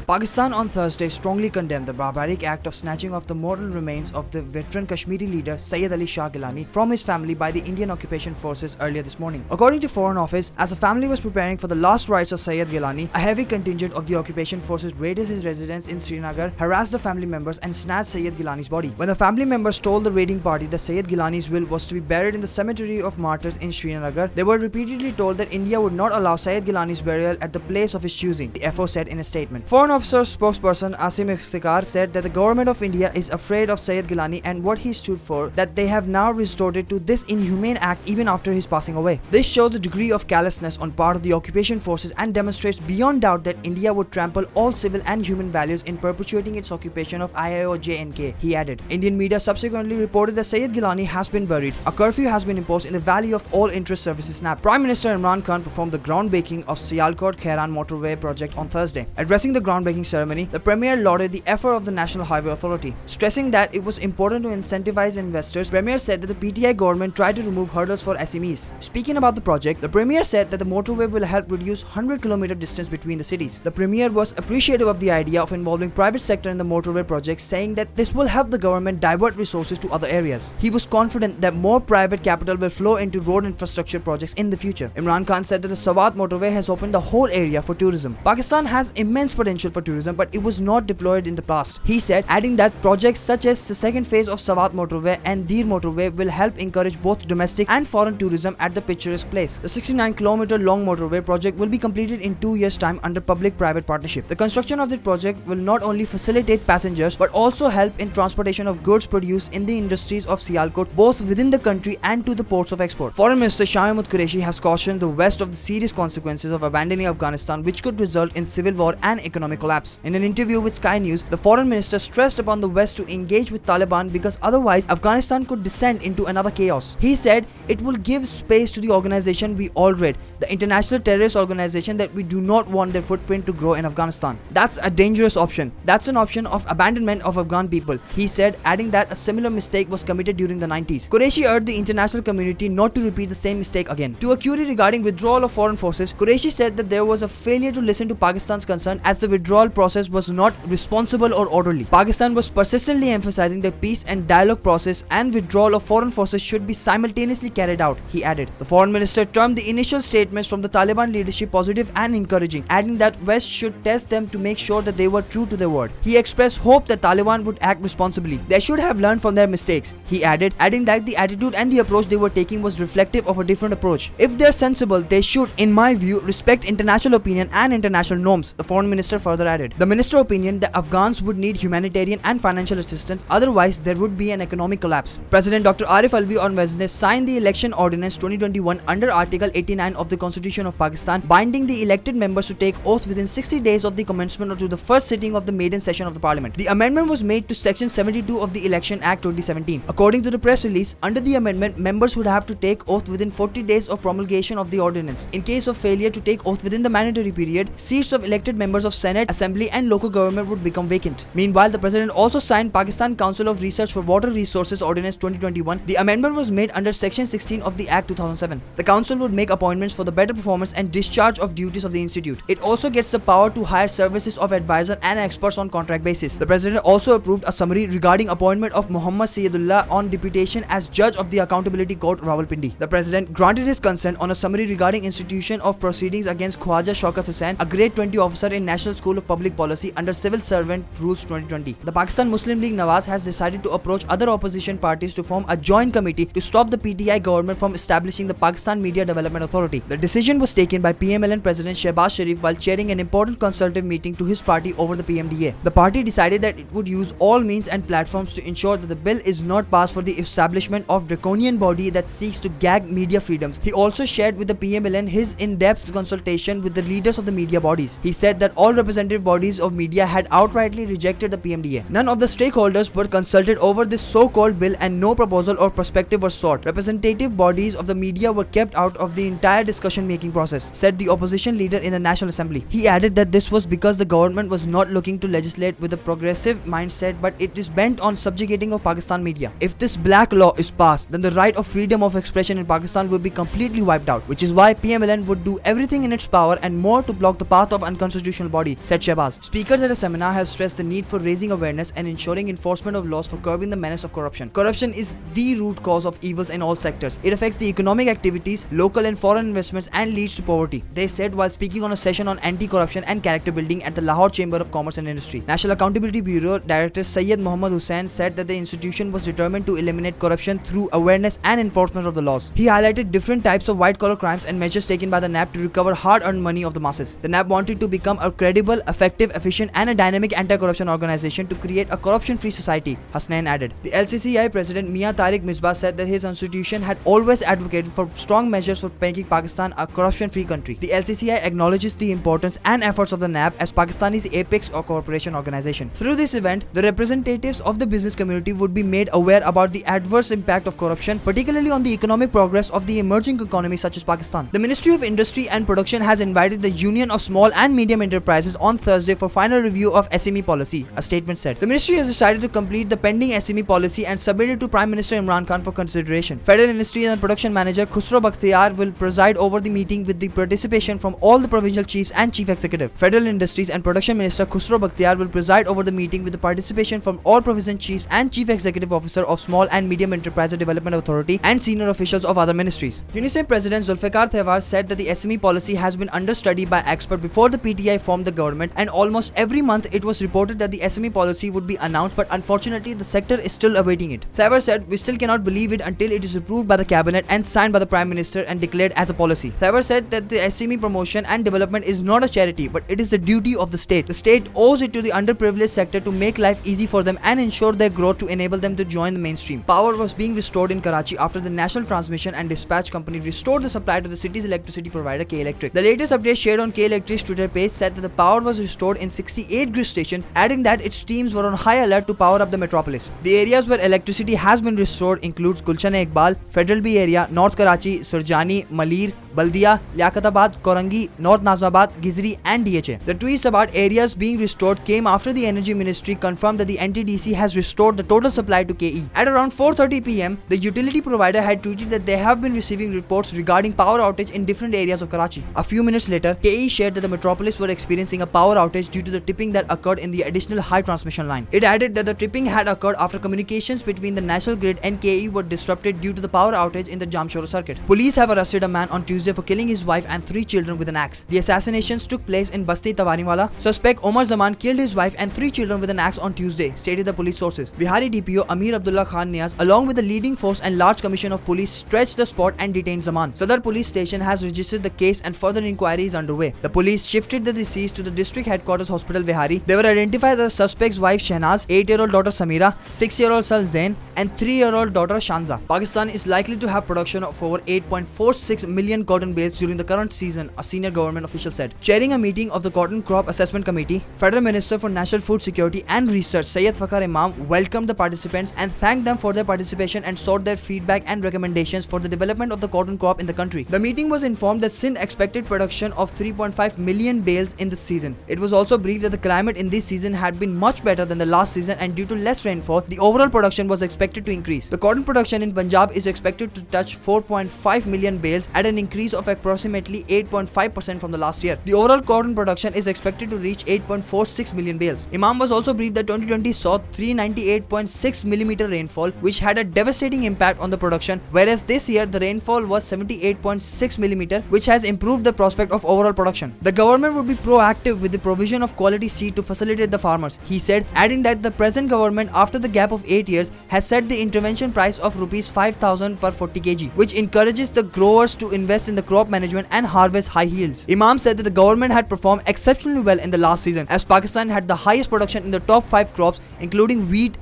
Pakistan on Thursday strongly condemned the barbaric act of snatching off the mortal remains of the veteran Kashmiri leader Syed Ali Shah Gilani from his family by the Indian occupation forces earlier this morning. According to Foreign Office, as the family was preparing for the last rites of Syed Gilani, a heavy contingent of the occupation forces raided his residence in Srinagar, harassed the family members and snatched Syed Gilani's body. When the family members told the raiding party that Syed Gilani's will was to be buried in the cemetery of martyrs in Srinagar, they were repeatedly told that India would not allow Syed Gilani's burial at the place of his choosing, the FO said in a statement. Foreign Officer's spokesperson Asim Azhar said that the government of India is afraid of Syed Gilani and what he stood for, that they have now resorted to this inhumane act even after his passing away. This shows the degree of callousness on part of the occupation forces and demonstrates beyond doubt that India would trample all civil and human values in perpetuating its occupation of IIO-JNK, he added. Indian media subsequently reported that Syed Gilani has been buried. A curfew has been imposed in the Valley of All Interest Services SNAP. Prime Minister Imran Khan performed the groundbreaking of Sialkot-Khairan motorway project on Thursday. Addressing the groundbreaking ceremony, the Premier lauded the effort of the National Highway Authority. Stressing that it was important to incentivize investors, Premier said that the PTI government tried to remove hurdles for SMEs. Speaking about the project, the Premier said that the motorway will help reduce 100-kilometer distance between the cities. The Premier was appreciative of the idea of involving private sector in the motorway project, saying that this will help the government divert resources to other areas. He was confident that more private capital will flow into road infrastructure projects in the future. Imran Khan said that the Swat motorway has opened the whole area for tourism. Pakistan has immense potential for tourism, but it was not deployed in the past, he said, adding that projects such as the second phase of Swat motorway and Dir motorway will help encourage both domestic and foreign tourism at the picturesque place. The 69-kilometer long motorway project will be completed in 2 years' time under public-private partnership. The construction of the project will not only facilitate passengers but also help in transportation of goods produced in the industries of Sialkot, both within the country and to the ports of export. Foreign Minister Shah Mehmood Qureshi has cautioned the West of the serious consequences of abandoning Afghanistan, which could result in civil war and economic collapse. In an interview with Sky News, the foreign minister stressed upon the West to engage with Taliban because otherwise Afghanistan could descend into another chaos. He said it will give space to the organization we all read, the international terrorist organization, that we do not want their footprint to grow in Afghanistan. That's a dangerous option. That's an option of abandonment of Afghan people, he said, adding that a similar mistake was committed during the 90s. Qureshi urged the international community not to repeat the same mistake again. To a query regarding withdrawal of foreign forces, Qureshi said that there was a failure to listen to Pakistan's concern as the withdrawal process was not responsible or orderly. Pakistan was persistently emphasizing that peace and dialogue process and withdrawal of foreign forces should be simultaneously carried out, he added. The foreign minister termed the initial statements from the Taliban leadership positive and encouraging, adding that West should test them to make sure that they were true to their word. He expressed hope that Taliban would act responsibly. They should have learned from their mistakes, he added, adding that the attitude and the approach they were taking was reflective of a different approach. If they are sensible, they should, in my view, respect international opinion and international norms, the foreign minister further added. The minister opinion that Afghans would need humanitarian and financial assistance, otherwise there would be an economic collapse. President Dr. Arif Alvi on Wednesday signed the Election Ordinance 2021 under Article 89 of the Constitution of Pakistan, binding the elected members to take oath within 60 days of the commencement or to the first sitting of the maiden session of the parliament. The amendment was made to Section 72 of the Election Act 2017. According to the press release, under the amendment, members would have to take oath within 40 days of promulgation of the ordinance. In case of failure to take oath within the mandatory period, seats of elected members of Senate, Assembly and local government would become vacant. Meanwhile, the President also signed Pakistan Council of Research for Water Resources Ordinance 2021. The amendment was made under Section 16 of the Act 2007. The Council would make appointments for the better performance and discharge of duties of the institute. It also gets the power to hire services of advisor and experts on contract basis. The President also approved a summary regarding appointment of Muhammad Sayyidullah on deputation as Judge of the Accountability Court, Rawalpindi. The President granted his consent on a summary regarding institution of proceedings against Khwaja Shaukat Hussain, a grade 20 officer in National School of Public Policy under Civil Servant Rules 2020. The Pakistan Muslim League Nawaz has decided to approach other opposition parties to form a joint committee to stop the PTI government from establishing the Pakistan Media Development Authority. The decision was taken by PMLN President Shehbaz Sharif while chairing an important consultative meeting to his party over the PMDA. The party decided that it would use all means and platforms to ensure that the bill is not passed for the establishment of draconian body that seeks to gag media freedoms. He also shared with the PMLN his in-depth consultation with the leaders of the media bodies. He said that all representative bodies of media had outrightly rejected the PMDA. None of the stakeholders were consulted over this so-called bill and no proposal or perspective was sought. Representative bodies of the media were kept out of the entire discussion-making process, said the opposition leader in the National Assembly. He added that this was because the government was not looking to legislate with a progressive mindset, but it is bent on subjugating of Pakistan media. If this black law is passed, then the right of freedom of expression in Pakistan would be completely wiped out, which is why PMLN would do everything in its power and more to block the path of unconstitutional body, said said Shehbaz. Speakers at a seminar have stressed the need for raising awareness and ensuring enforcement of laws for curbing the menace of corruption. Corruption is the root cause of evils in all sectors. It affects the economic activities, local and foreign investments, and leads to poverty, they said while speaking on a session on anti-corruption and character building at the Lahore Chamber of Commerce and Industry. National Accountability Bureau Director Syed Mohammad Hussain said that the institution was determined to eliminate corruption through awareness and enforcement of the laws. He highlighted different types of white-collar crimes and measures taken by the NAB to recover hard-earned money of the masses. The NAB wanted to become a credible, effective, efficient, and a dynamic anti-corruption organization to create a corruption-free society, Hussain added. The LCCI President Mia Tariq Misbah said that his institution had always advocated for strong measures for making Pakistan a corruption-free country. The LCCI acknowledges the importance and efforts of the NAB as Pakistani's apex or cooperation organization. Through this event, the representatives of the business community would be made aware about the adverse impact of corruption, particularly on the economic progress of the emerging economies such as Pakistan. The Ministry of Industry and Production has invited the Union of Small and Medium Enterprises on Thursday for final review of SME Policy, a statement said. The ministry has decided to complete the pending SME Policy and submit it to Prime Minister Imran Khan for consideration. Federal Industry and Production Manager Khusro Bakhtiar will preside over the meeting with the participation from all the provincial chiefs and chief executive. Federal Industries and Production Minister Khusro Bakhtiar will preside over the meeting with the participation from all provincial chiefs and chief executive officer of Small and Medium Enterprise Development Authority and senior officials of other ministries. UNICEF President Zulfikar Thewar said that the SME policy has been under study by experts before the PTI formed the government, and almost every month it was reported that the SME policy would be announced, but unfortunately the sector is still awaiting it. Thewar said, "We still cannot believe it until it is approved by the cabinet and signed by the Prime Minister and declared as a policy." Thewar said that the SME promotion and development is not a charity, but it is the duty of the state. The state owes it to the underprivileged sector to make life easy for them and ensure their growth to enable them to join the mainstream. Power was being restored in Karachi after the National Transmission and Dispatch Company restored the supply to the city's electricity provider K Electric. The latest update shared on K Electric's Twitter page said that the power was restored in 68 grid stations, adding that its teams were on high alert to power up the metropolis. The areas where electricity has been restored includes Gulshan-e-Iqbal, Federal B area, North Karachi, Surjani, Malir, Baldia, Liaqatabad, Korangi, North Nazimabad, Gizri and DHA. The tweets about areas being restored came after the Energy Ministry confirmed that the NTDC has restored the total supply to KE. At around 4:30 PM, the utility provider had tweeted that they have been receiving reports regarding power outage in different areas of Karachi. A few minutes later, KE shared that the metropolis were experiencing a power outage due to the tripping that occurred in the additional high transmission line. It added that the tripping had occurred after communications between the national grid and KE were disrupted due to the power outage in the Jamshoro circuit. Police have arrested a man on Tuesday for killing his wife and 3 children with an axe. The assassinations took place in Basti Tawariwala. Suspect Omar Zaman killed his wife and 3 children with an axe on Tuesday, stated the police sources. Bihari DPO Amir Abdullah Khan Niaz, along with the leading force and large commission of police, stretched the spot and detained Zaman. Sadar police station has registered the case and further inquiry is underway. The police shifted the deceased to the district headquarters hospital Bihari. They were identified as the suspect's wife Shehnaz, 8-year-old daughter Samira, 6-year-old son Zain, and 3-year-old daughter Shanza. Pakistan is likely to have production of over 8.46 million cotton bales during the current season, a senior government official said. Chairing a meeting of the Cotton Crop Assessment Committee, Federal Minister for National Food Security and Research Syed Fakhar Imam welcomed the participants and thanked them for their participation and sought their feedback and recommendations for the development of the cotton crop in the country. The meeting was informed that Sindh expected production of 3.5 million bales in this season. It was also briefed that the climate in this season had been much better than the last season, and due to less rainfall, the overall production was expected to increase. The cotton production in Punjab is expected to touch 4.5 million bales at an increase of approximately 8.5% from the last year. The overall cotton production is expected to reach 8.46 million bales. Imam was also briefed that 2020 saw 398.6 mm rainfall, which had a devastating impact on the production, whereas this year the rainfall was 78.6 mm, which has improved the prospect of overall production. The government would be proactive with the provision of quality seed to facilitate the farmers, he said, adding that the present government, after the gap of 8 years, has set the intervention price of Rs 5,000 per 40 kg, which encourages the growers to invest in the crop management and harvest high yields. Imam said that the government had performed exceptionally well in the last season, as Pakistan had the highest production in the top 5 crops, including wheat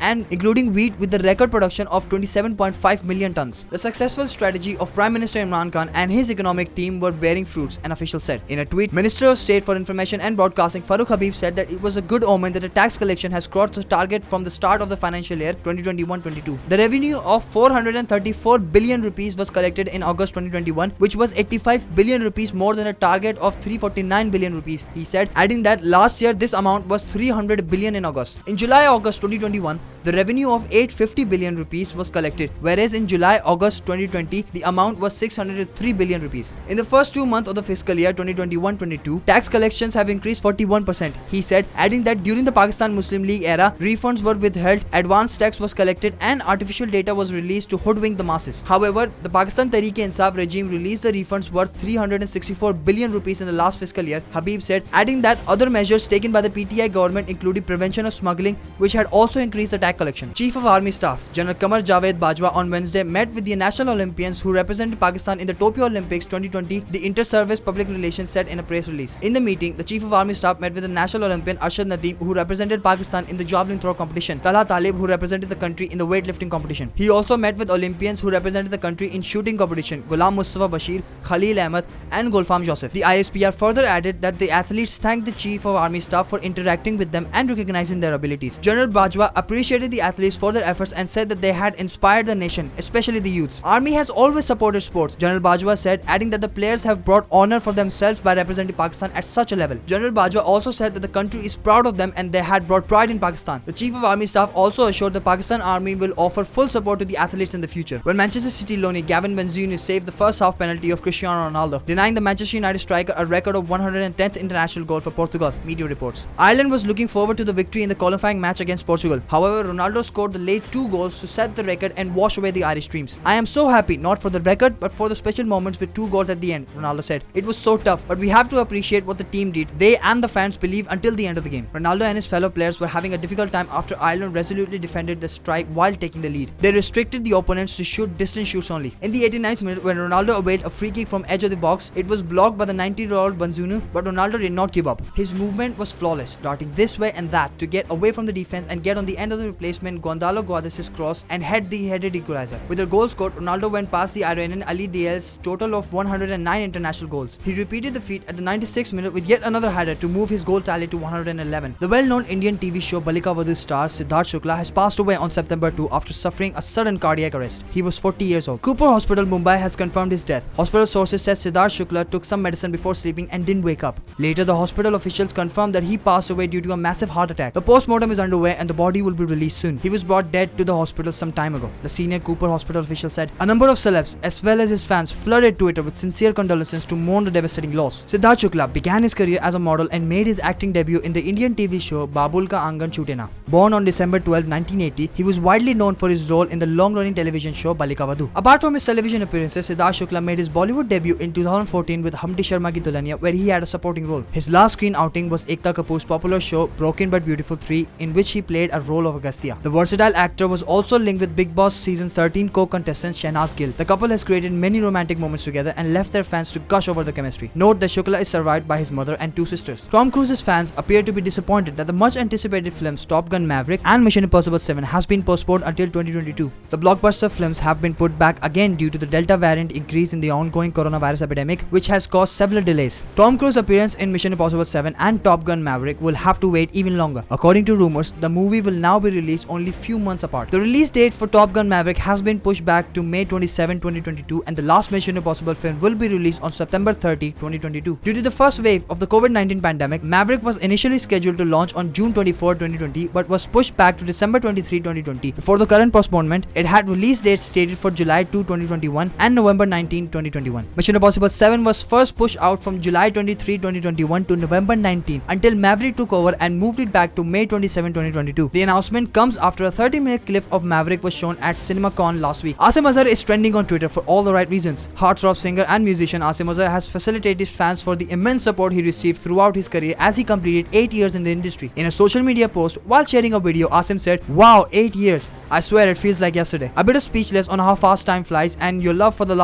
with the record production of 27.5 million tons. The successful strategy of Prime Minister Imran Khan and his economic team were bearing fruits, an official said. In a tweet, Minister of State for Information and Broadcasting Farooq Habib said that it was a good omen that the tax collection has crossed the target from the start of the financial year 2021-22. The revenue of 434 billion rupees was collected in August 2021, which was 85 billion rupees more than a target of 349 billion rupees, he said, adding that last year this amount was 300 billion in August. In July-August 2021, the revenue of 850 billion rupees was collected, whereas in July-August 2020, the amount was 603 billion rupees. In the first 2 months of the fiscal year 2021-22, tax collections have increased 41%. He said, adding that during the Pakistan Muslim League era, refunds were withheld, advance tax was collected, and artificial data was released to hoodwink the masses. However, the Pakistan Tehreek-e-Insaf regime released the refunds worth 364 billion rupees in the last fiscal year, Habib said, adding that other measures taken by the PTI government included prevention of smuggling, which had also increased the tax collection. Chief of Army Staff General Qamar Javed Bajwa on Wednesday met with the National Olympians who represented Pakistan in the Tokyo Olympics 2020, the Inter-Service Public Relations said in a press release. In the meeting, the Chief of Army Staff met with the National Olympian Arshad Nadeem, who represented Pakistan in the Javelin throw competition, Talha Talib, who represented the country in the weightlifting competition. He also met with Olympians who represented the country in shooting competition, Ghulam Mustafa Bashir, Khalil Ahmed, and Gulfam Joseph. The ISPR further added that the athletes thanked the Chief of Army Staff for interacting with them and recognizing their abilities. General Bajwa appreciated the athletes for their efforts and said that they had inspired the nation, especially the youths. Army has always supported sports, General Bajwa said, adding that the players have brought honor for themselves by representing Pakistan at such a level. General Bajwa also said that the country is proud of them and they had brought pride in Pakistan. The Chief of Army Staff also assured the Pakistan Army will offer full support to the athletes in the future. When Manchester City loanee Gavin Benzema saved the first half penalty of Cristiano Ronaldo, denying the Manchester United striker a record of 110th international goal for Portugal, media reports. Ireland was looking forward to the victory in the qualifying match against Portugal. However, Ronaldo scored the late 2 goals to set the record and wash away the Irish dreams. I am so happy, not for the record, but for the special moments with 2 goals at the end, Ronaldo said. It was so tough, but we have to appreciate what the team did. They and the fans believed until the end of the game. Ronaldo and his fellow players were having a difficult time after Ireland resolutely defended the strike while taking the lead. They restricted the opponents to shoot distance shoots only. In the 89th minute, when Ronaldo awaited a free kick from edge of the box, it was blocked by the 90-year-old Benzema, but Ronaldo did not give up. His movement was flawless, darting this way and that to get away from the defense and get on the end of the replacement Gonzalo Guedes' cross and head the headed equalizer. With their goal scored, Ronaldo went past the Iranian Ali Dial's total of 109 international goals. He repeated the feat at the 96th minute with yet another header to move his goal tally to 111. The well-known Indian TV show Balika Vadhu star Siddhart Shukla has passed away on September 2 after suffering a sudden cardiac arrest. He was 40 years old. Cooper Hospital, Mumbai has confirmed his death. Hospital sources said Siddhart Shukla took some medicine before sleeping and didn't wake up. Later, the hospital officials confirmed that he passed away due to a massive heart attack. The post-mortem is underway and the body will be released soon. He was brought dead to the hospital some time ago, the senior Cooper Hospital official said. A number of celebs, as well as his fans, flooded Twitter with sincere condolences to mourn the devastating loss. Siddhart Shukla began his career as a model and made his acting debut in the Indian TV show Babul Ka Angan Chute Na. Born on December 12, 1980, he was widely known for his role in the long-running television show Balika Vadhu. Apart from his television appearances, Siddhart Shukla made his Bollywood debut in 2014 with Humpty Sharma Ki Dulhania, where he had a supporting role. His last screen outing was Ekta Kapoor's popular show Broken But Beautiful 3, in which he played a role of Agastya. The versatile actor was also linked with Bigg Boss Season 13 co-contestant Shehnaz Gill. The couple has created many romantic moments together and left their fans to gush over the chemistry. Note that Shukla is survived by his mother and 2 sisters. Tom Cruise's fans appear to be disappointed that the much-anticipated films Top Gun Maverick and Mission Impossible 7 has been postponed until 2022. The blockbuster films have been put back again due to the Delta variant increase in the ongoing coronavirus epidemic, which has caused several delays. Tom Cruise's appearance in Mission Impossible 7 and Top Gun Maverick will have to wait even longer. According to rumors, the movie will now be released only few months apart. The release date for Top Gun Maverick has been pushed back to May 27, 2022, and the last Mission Impossible film will be released on September 30, 2022. Due to the first wave of the COVID-19 pandemic, Maverick was initially scheduled to launch on June 24, 2020, but was pushed back to December 23, 2020. Before the current postponement, it had release dates stated for July 2, 2021 and November 19, 2021. Mission Impossible 7 was first pushed out from July 23, 2021 to November 19 until Maverick took over and moved it back to May 27, 2022. The announcement comes after a 30-minute clip of Maverick was shown at CinemaCon last week. Asim Azhar is trending on Twitter for all the right reasons. Heartthrob singer and musician Asim Azhar has facilitated his fans for the immense support he received throughout his career as he completed 8 years in the industry. In a social media post while sharing a video, Asim said, "Wow, 8 years. I swear it feels like yesterday. A bit speechless on how fast time flies and your love for the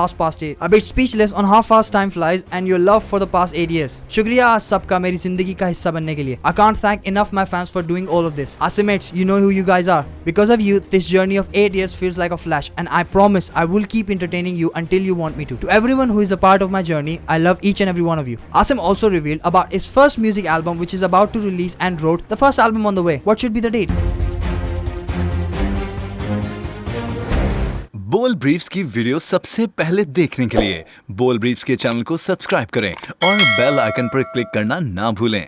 past 8 years. Shukriya aaj sabka meri zindagi ka hissa banne ke liye. I can't thank enough my fans for doing all of this. Asimates, you know who you guys are. Because of you, this journey of 8 years feels like a flash, and I promise I will keep entertaining you until you want me to. To everyone who is a part of my journey, I love each and every one of you." Asim also revealed about his first music album, which is about to release, and wrote, "The first album on the way. What should be the date?" बोल briefs की video सबसे पहले देखने के लिए बोल briefs के channel को सब्सक्राइब करें और बेल आइकन पर क्लिक करना ना भूलें।